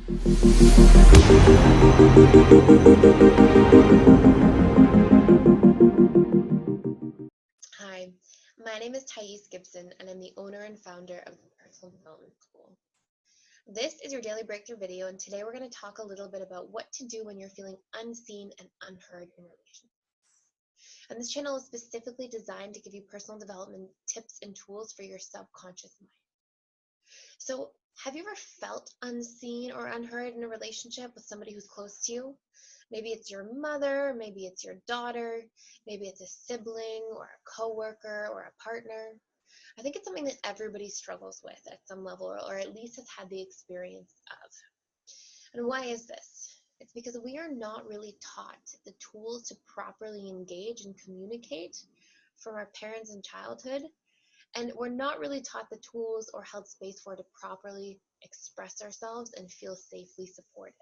Hi, my name is Gibson, and I'm the owner and founder of the Personal Development School. This is your daily breakthrough video, and today we're going to talk a little bit about what to do when you're feeling unseen and unheard in relationships. And this channel is specifically designed to give you personal development tips and tools for your subconscious mind. So, have you ever felt unseen or unheard in a relationship with somebody who's close to you? Maybe it's your mother, maybe it's your daughter, maybe it's a sibling or a coworker or a partner. I think it's something that everybody struggles with at some level, or at least has had the experience of. And why is this? It's because we are not really taught the tools to properly engage and communicate from our parents in childhood, and we're not really taught the tools or held space for to properly express ourselves and feel safely supported.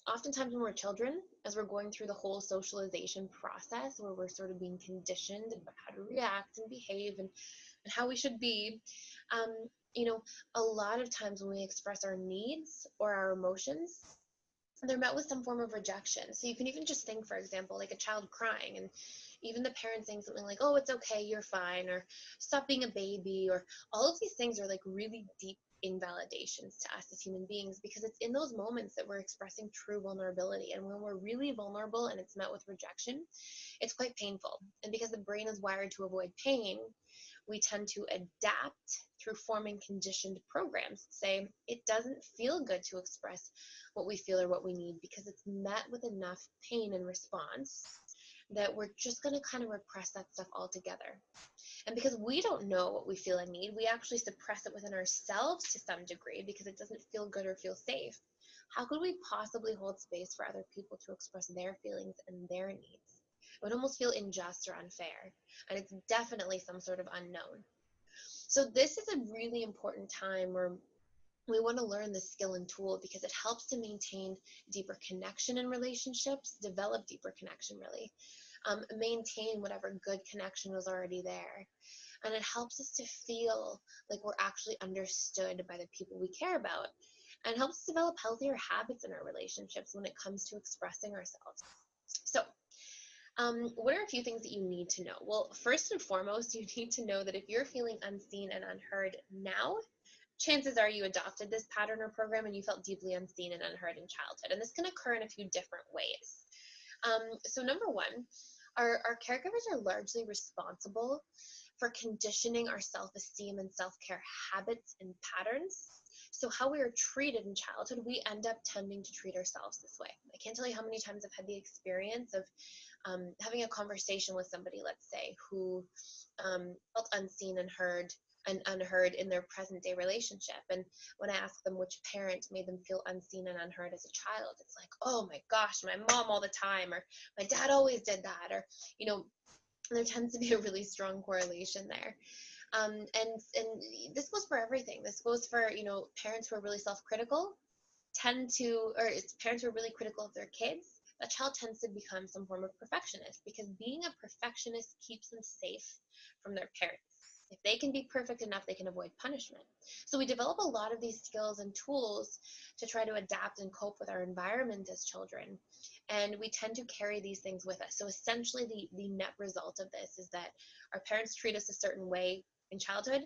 Oftentimes when we're children, as we're going through the whole socialization process where we're sort of being conditioned about how to react and behave and how we should be, um, a lot of times when we express our needs or our emotions, they're met with some form of rejection. So you can even just think, for example, like a child crying, and even the parent saying something like, oh, it's okay, you're fine, or stop being a baby, or all of these things are like really deep invalidations to us as human beings, because it's in those moments that we're expressing true vulnerability. And when we're really vulnerable and it's met with rejection, it's quite painful. And because the brain is wired to avoid pain, we tend to adapt through forming conditioned programs. Say it doesn't feel good to express what we feel or what we need because it's met with enough pain and response that we're just going to kind of repress that stuff altogether. And because we don't know what we feel and need, we actually suppress it within ourselves to some degree because it doesn't feel good or feel safe. How could we possibly hold space for other people to express their feelings and their needs? It would almost feel unjust or unfair, and it's definitely some sort of unknown. So this is a really important time where we want to learn this skill and tool because it helps to maintain deeper connection in relationships, develop deeper connection really, maintain whatever good connection was already there. And it helps us to feel like we're actually understood by the people we care about, and helps us develop healthier habits in our relationships when it comes to expressing ourselves. So what are a few things that you need to know? Well, first and foremost, you need to know that if you're feeling unseen and unheard now, chances are you adopted this pattern or program and you felt deeply unseen and unheard in childhood. And this can occur in a few different ways. So number one, our caregivers are largely responsible for conditioning our self-esteem and self-care habits and patterns. So how we are treated in childhood, we end up tending to treat ourselves this way. I can't tell you how many times I've had the experience of having a conversation with somebody, let's say, who felt unseen and unheard in their present day relationship. And when I ask them which parent made them feel unseen and unheard as a child, it's like, oh my gosh, my mom all the time, or my dad always did that, or, there tends to be a really strong correlation there. And this goes for everything. This goes for, parents who are really self-critical or it's parents who are really critical of their kids. A child tends to become some form of perfectionist because being a perfectionist keeps them safe from their parents. If they can be perfect enough, they can avoid punishment. So we develop a lot of these skills and tools to try to adapt and cope with our environment as children. And we tend to carry these things with us. So essentially the net result of this is that our parents treat us a certain way in childhood,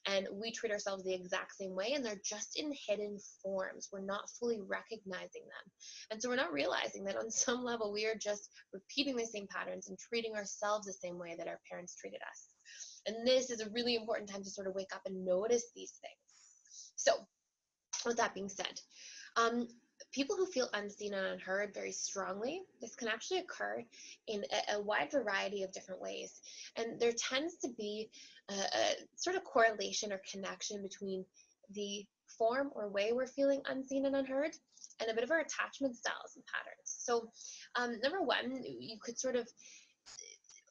and we treat ourselves the exact same way, and they're just in hidden forms. We're not fully recognizing them. And so we're not realizing that on some level we are just repeating the same patterns and treating ourselves the same way that our parents treated us. And this is a really important time to sort of wake up and notice these things. So with that being said, people who feel unseen and unheard very strongly, this can actually occur in a wide variety of different ways. And there tends to be a sort of correlation or connection between the form or way we're feeling unseen and unheard and a bit of our attachment styles and patterns. So number one,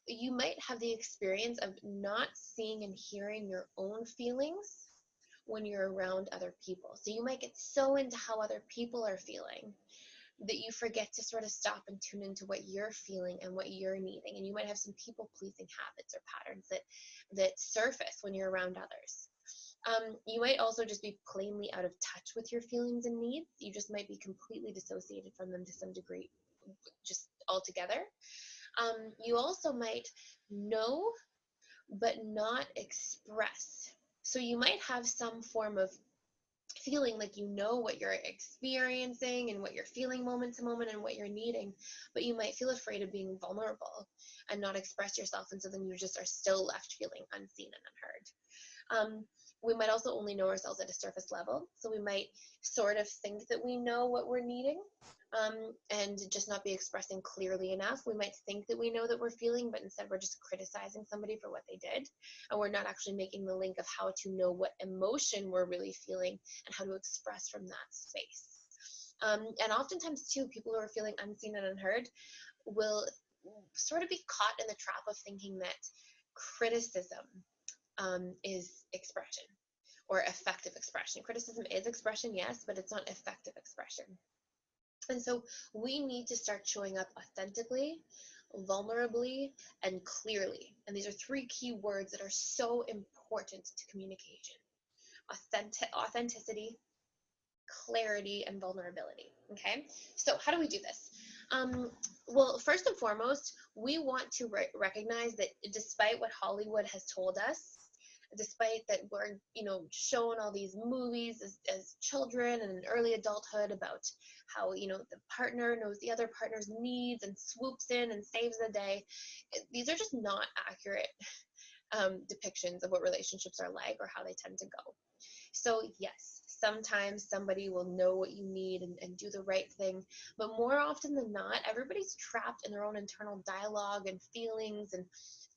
you might have the experience of not seeing and hearing your own feelings when you're around other people. So you might get so into how other people are feeling that you forget to sort of stop and tune into what you're feeling and what you're needing. And you might have some people-pleasing habits or patterns that surface when you're around others. You might also just be plainly out of touch with your feelings and needs. You just might be completely dissociated from them to some degree, just altogether. You also might know but not express. So you might have some form of feeling like you know what you're experiencing and what you're feeling moment to moment and what you're needing, but you might feel afraid of being vulnerable and not express yourself, and so then you just are still left feeling unseen and unheard. We might also only know ourselves at a surface level, so we might sort of think that we know what we're needing, and just not be expressing clearly enough. We might think that we know that we're feeling, but instead we're just criticizing somebody for what they did, and we're not actually making the link of how to know what emotion we're really feeling and how to express from that space. And oftentimes too, people who are feeling unseen and unheard will sort of be caught in the trap of thinking that criticism is expression or effective expression. Criticism is expression, yes, but it's not effective expression. And so we need to start showing up authentically, vulnerably, and clearly. And these are three key words that are so important to communication: authenticity, clarity, and vulnerability. Okay, so how do we do this? Well, first and foremost, we want to recognize that despite what Hollywood has told us, despite that we're shown all these movies as children and in early adulthood about how the partner knows the other partner's needs and swoops in and saves the day, these are just not accurate depictions of what relationships are like or how they tend to go. So yes, sometimes somebody will know what you need and do the right thing, but more often than not, everybody's trapped in their own internal dialogue and feelings and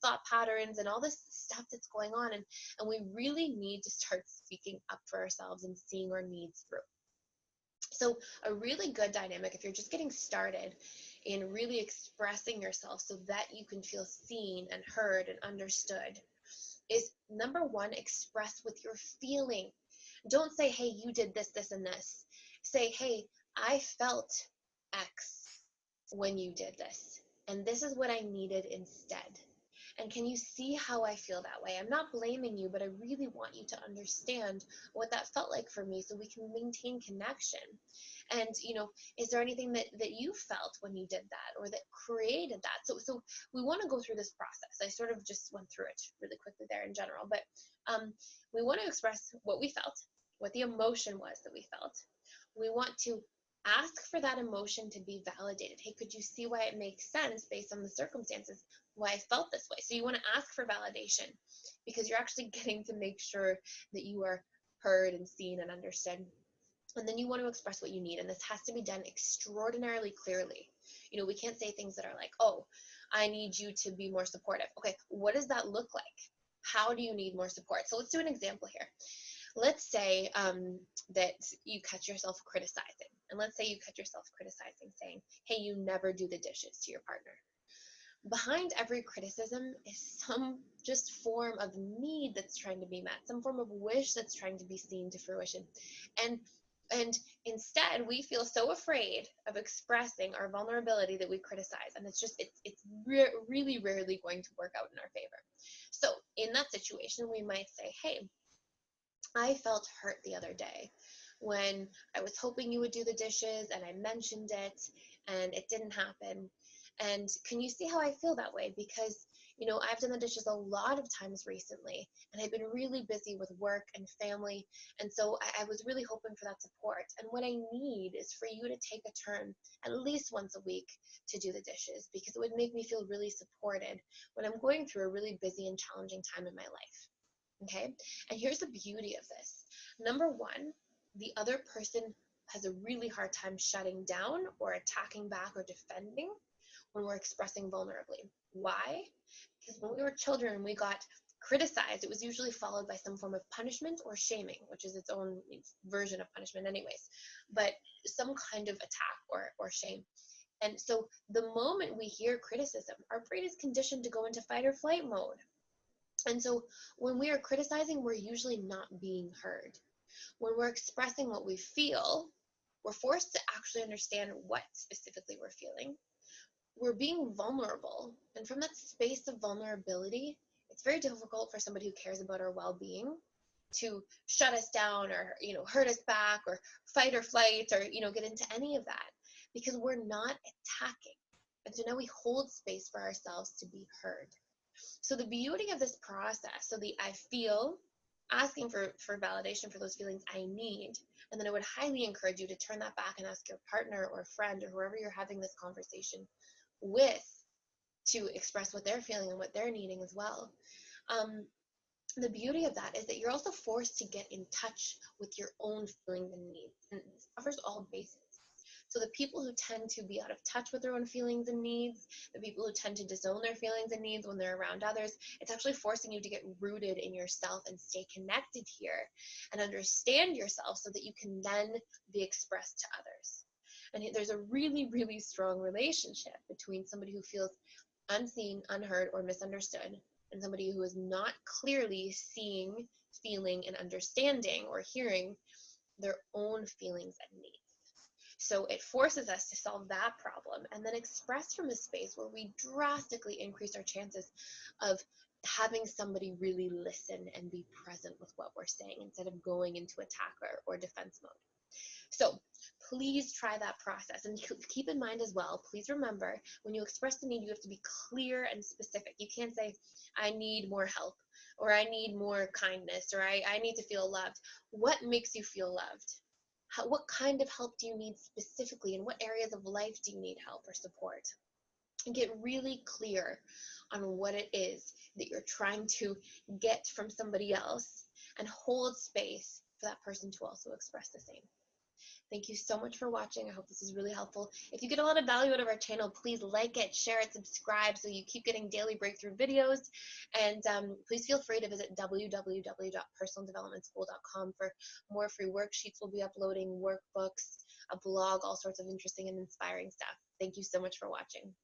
thought patterns and all this stuff that's going on, and we really need to start speaking up for ourselves and seeing our needs through. So a really good dynamic, if you're just getting started in really expressing yourself so that you can feel seen and heard and understood, is number one, express with your feeling. Don't say, hey, you did this, this, and this. Say, hey, I felt X when you did this, and this is what I needed instead. And can you see how I feel that way? I'm not blaming you, but I really want you to understand what that felt like for me so we can maintain connection. And, is there anything that you felt when you did that or that created that? So we want to go through this process. I sort of just went through it really quickly there in general, but we want to express what we felt, what the emotion was that we felt. We want to ask for that emotion to be validated. Hey, could you see why it makes sense based on the circumstances, why I felt this way? So you want to ask for validation because you're actually getting to make sure that you are heard and seen and understood. And then you want to express what you need, and this has to be done extraordinarily clearly. We can't say things that are like, oh, I need you to be more supportive. Okay, what does that look like? How do you need more support? So let's do an example here. Let's say that you catch yourself criticizing. And let's say you catch yourself criticizing, saying, hey, you never do the dishes to your partner. Behind every criticism is some just form of need that's trying to be met, some form of wish that's trying to be seen to fruition. And instead, we feel so afraid of expressing our vulnerability that we criticize. And it's really rarely going to work out in our favor. So in that situation, we might say, hey, I felt hurt the other day when I was hoping you would do the dishes and I mentioned it and it didn't happen. And can you see how I feel that way? Because, I've done the dishes a lot of times recently and I've been really busy with work and family. And so I was really hoping for that support. And what I need is for you to take a turn at least once a week to do the dishes, because it would make me feel really supported when I'm going through a really busy and challenging time in my life. Okay, and here's the beauty of this. Number one, the other person has a really hard time shutting down or attacking back or defending when we're expressing vulnerably. Why? Because when we were children, we got criticized. It was usually followed by some form of punishment or shaming, which is its own version of punishment anyways, but some kind of attack or shame. And so the moment we hear criticism, our brain is conditioned to go into fight or flight mode. And so when we are criticizing, we're usually not being heard. When we're expressing what we feel, we're forced to actually understand what specifically we're feeling. We're being vulnerable. And from that space of vulnerability, it's very difficult for somebody who cares about our well-being to shut us down or, hurt us back or fight or flight or, get into any of that, because we're not attacking. And so now we hold space for ourselves to be heard. So the beauty of this process, so the I feel, asking for validation for those feelings I need, and then I would highly encourage you to turn that back and ask your partner or friend or whoever you're having this conversation with to express what they're feeling and what they're needing as well. The beauty of that is that you're also forced to get in touch with your own feelings and needs, and this covers all bases. So the people who tend to be out of touch with their own feelings and needs, the people who tend to disown their feelings and needs when they're around others, it's actually forcing you to get rooted in yourself and stay connected here and understand yourself so that you can then be expressed to others. And there's a really, really strong relationship between somebody who feels unseen, unheard, or misunderstood, and somebody who is not clearly seeing, feeling, and understanding or hearing their own feelings and needs. So it forces us to solve that problem and then express from a space where we drastically increase our chances of having somebody really listen and be present with what we're saying instead of going into attack or defense mode. So please try that process, and keep in mind as well, please remember, when you express the need, you have to be clear and specific. You can't say, I need more help, or I need more kindness, or I need to feel loved. What makes you feel loved? What kind of help do you need specifically? In what areas of life do you need help or support? And get really clear on what it is that you're trying to get from somebody else, and hold space for that person to also express the same. Thank you so much for watching. I hope this is really helpful. If you get a lot of value out of our channel, please like it, share it, subscribe so you keep getting daily breakthrough videos. And please feel free to visit www.personaldevelopmentschool.com for more free worksheets. We'll be uploading workbooks, a blog, all sorts of interesting and inspiring stuff. Thank you so much for watching.